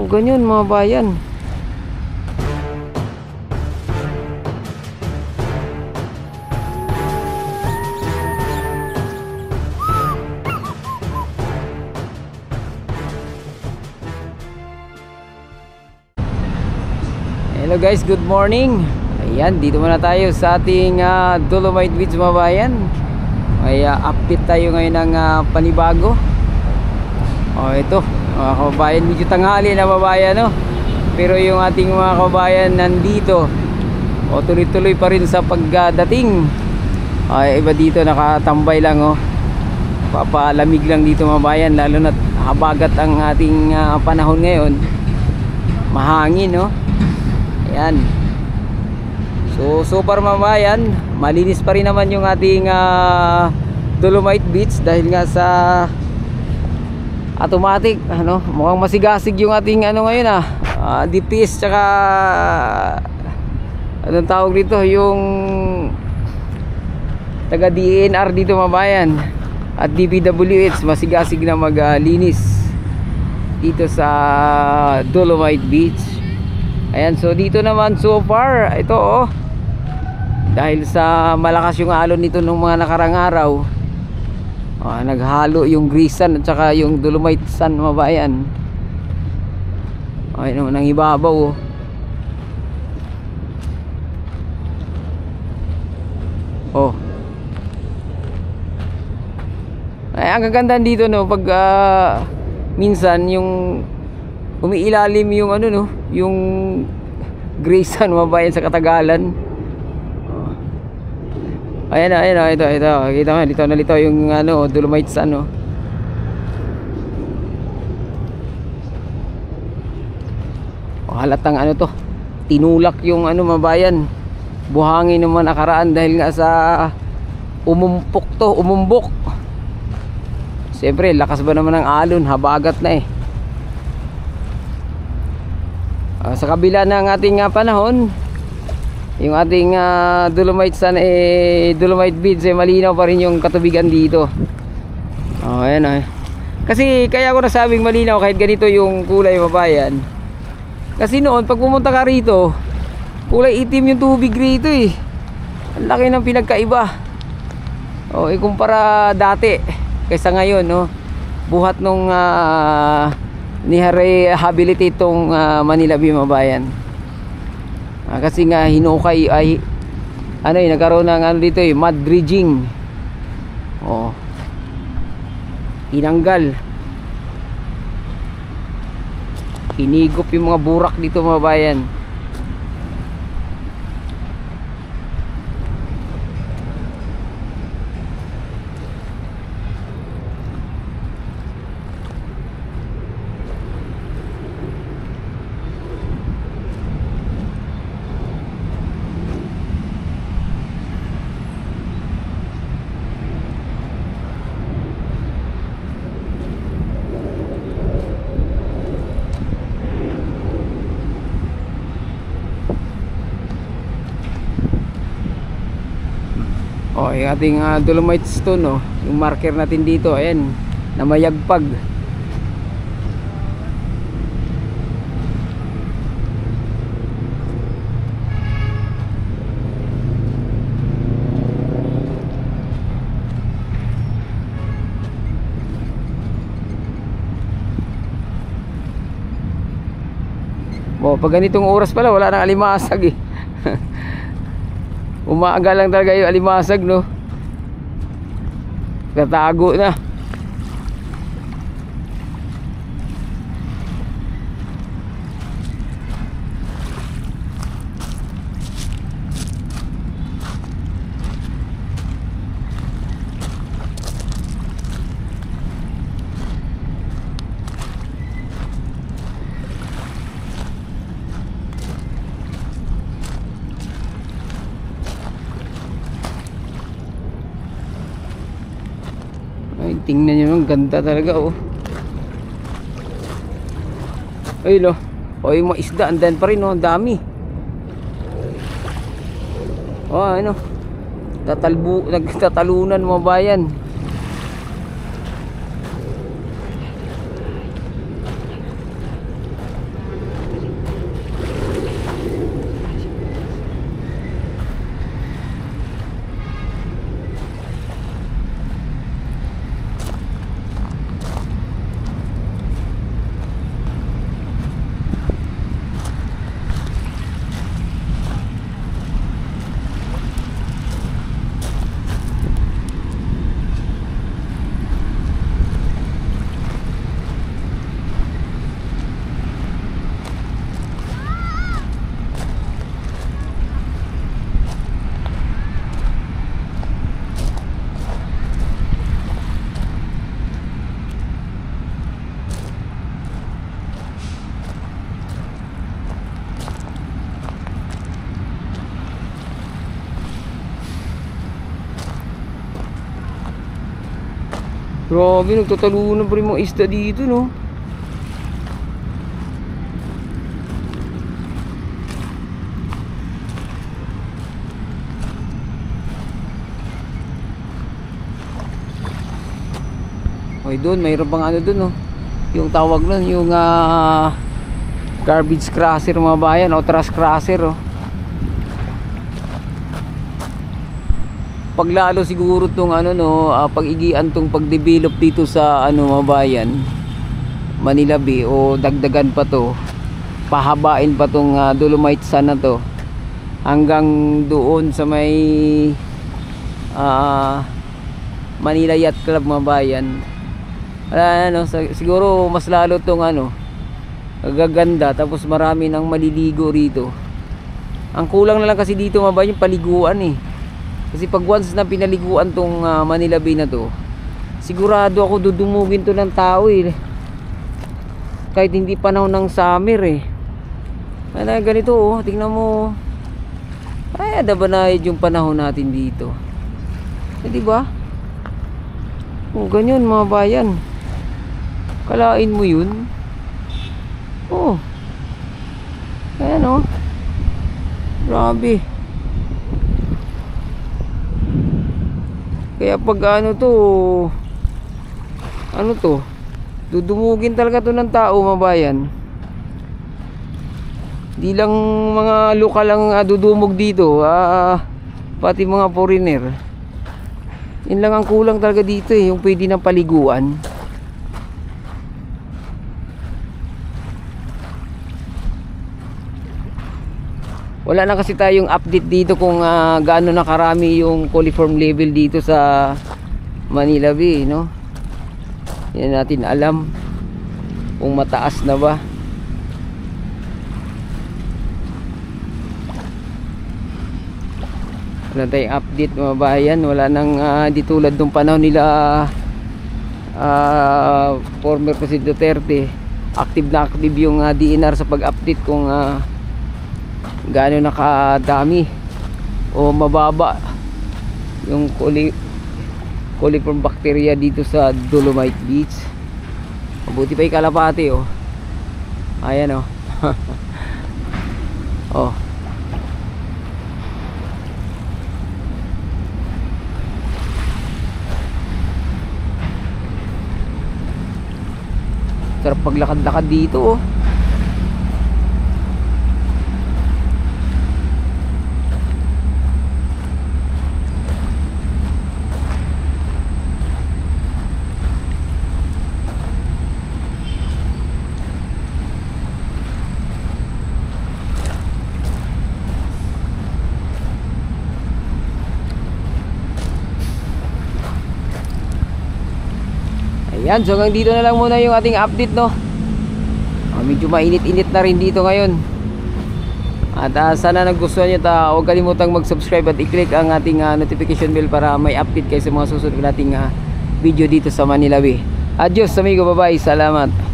Ganyan mga bayan. Hello guys, good morning. Ayan, dito muna tayo sa ating Dolomite Beach mga bayan. Ay update tayo ngayon ng panibago. Ito mga kababayan, medyo tanghali na mga bayan, no? Pero yung ating mga kababayan nandito, tuloy-tuloy pa rin sa pagdating. Iba dito nakatambay lang, papalamig lang dito mga bayan, lalo na habagat ang ating panahon ngayon. Mahangin, no? Ayan. So far mga bayan, malinis pa rin naman yung ating Dolomite Beach dahil nga sa automatic, mukhang masigasig yung ating ngayon, DPS tsaka anong tawag dito, yung taga DNR dito mga bayan at DPWH, masigasig na maglinis dito sa Dolomite Beach. Ayan, so dito naman so far, ito dahil sa malakas yung alon nito nung mga nakarang araw, naghalo yung grease sand at saka yung Dolomite sand mga bayan. Ay naman ang ibabaw, Ay, ang gaganda dito, pag minsan yung umiilalim yung yung gray sand mga bayan sa katagalan. Ayan ito. Kita mo, dito nalito yung Dolomite sand, halatang to, tinulak yung mga bayan. Buhangin naman nakaraan dahil nga sa umumbok. Siyempre, lakas ba naman ng alon, habagat na sa kabila ng ating panahon, yung ating Dolomite sand Dolomite Beach, malinaw pa rin yung katubigan dito. Ayan. Kasi kaya ko nasabing malinaw kahit ganito yung kulay mga bayan. Kasi noon pag pumunta ka rito, kulay itim yung tubig rito Ang laki ng pinagkaiba. Ikumpara dati kaysa ngayon, buhat nung ni-rehabilitate itong Manila Bay mga bayan. Kasi nga hinukay ay nagkaroon ng dito mud dredging. Tinanggal, hinigop yung mga burak dito mga bayan. Yung ating Dolomite stone, yung marker natin dito, ayan, na mayagpag. Pag ganitong oras pala wala nang alimasag Umaaga lang talaga yung alimasag, tatago na. Tingnan nyo, ang ganda talaga ayun yung mga isda, andan pa rin ang dami. Nagtatalunan mga bayan. Grabe, nagtatalunan pa rin mga isda dito, no? Okay, doon, mayroon pang ano doon, no? Yung tawag nun, yung garbage crusher mga bayan, o trash crusher, oh. Paglalo siguro tong ano, no, pag-igian tong pag-develop dito sa ano mga bayan, Manila Bay, o dagdagan pa to, pahabain pa tong Dolomite Sand na to hanggang doon sa may Manila Yacht Club mga bayan. Ano, siguro mas lalo tong ano, gaganda, tapos marami nang maliligo rito. Ang kulang na lang kasi dito mga bayan, yung paliguan eh. Kasi pag once na pinaliguan tong Manila Bay na to, sigurado ako dudumugin to ng tao eh. Kahit hindi panahon ng summer eh. Ano ganito oh, tingnan mo. Ay, ada ba na yung panahon natin dito? Eh, di ba? Oh, ganyan mga bayan. Kalain mo yun. Oh. Ayan oh. Grabe. Kaya pag ano to, dudumugin talaga to ng tao mga bayan. Di lang mga lokal lang dudumog dito, pati mga foreigner. Yun lang ang kulang talaga dito eh, yung pwede ng paliguan. Wala na kasi tayong update dito kung gaano na karami yung coliform level dito sa Manila Bay, no? Yan natin alam kung mataas na ba. Wala tayong update mga bayan. Wala nang di tulad nung panahon nila former President Duterte. Active na active yung DNR sa pag-update kung gaano nakadami o mababa yung coliform bacteria dito sa Dolomite Beach. Mabuti pa yung kalapati oh. Ayan oh. Oh. Sarap paglakad-lakad dito oh. Ayan, so hanggang dito na lang muna yung ating update, no. Medyo mainit-init na rin dito ngayon. At sana nagustuhan nyo, huwag kalimutang mag-subscribe at i-click ang ating notification bell para may update kayo sa mga susunod nating video dito sa Manila Bay. Adios amigo, bye bye, salamat.